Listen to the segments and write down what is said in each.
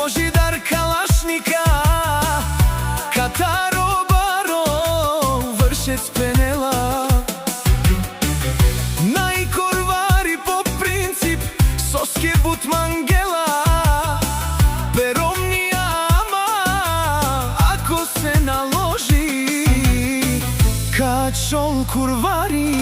Божидар калашника, Катаро баро, вршец пенела. Најкорвари по принцип, соске бутмангела. Пером ни ама, ако се наложи, качол курвари.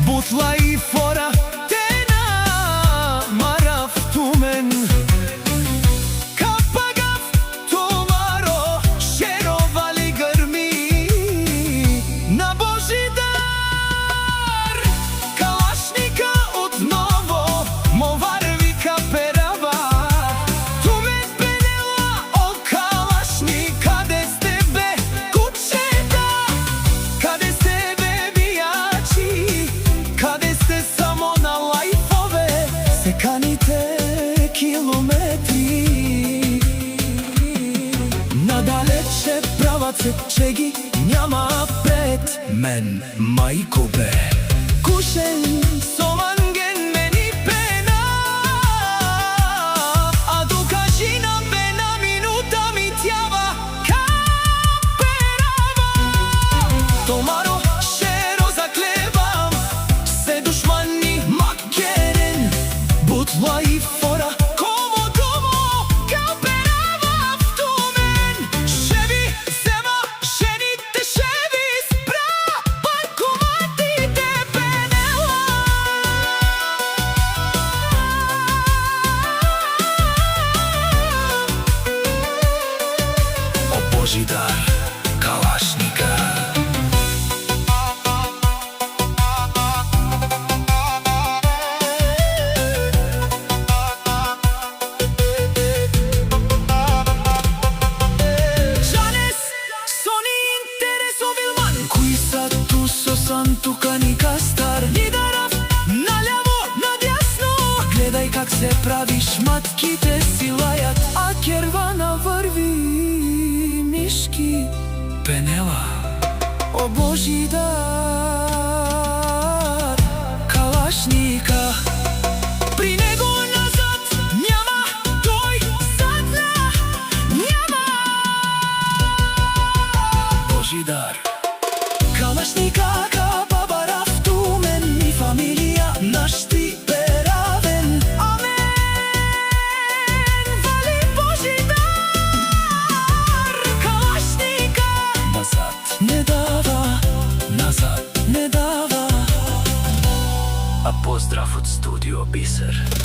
Butla-i fora tena maraftumen Kapagav tovaro šerovali grmi Na Božidar kalašnika odnovo movarvi kaperava Tumen penela o kalašnika Kade ste be kućeta Kade ste be bijači Kade ste samo na lajfove, sekаните километри. Надалече праваце, че ги няма пред мен, майко бе. Кушен со манген мени пена, а до кажина бе на минута ми тјава каперава. Томаро шеро заклевам, Butla-i fora komodomo kaperava vtumen Ševi zema ženite ševi spra bankomatite penela O Božidar kalašnika Tukani kastar Nidarав наљаво, надјасно Гледај как се прави шматките си лајат А кервана врви мишки пенела О Божидар калашника При него назад няма тој задна няма Божидар калашника Нашти беравен, амен Вали Божидар калашника Назад не дава А поздрав од студио Бисер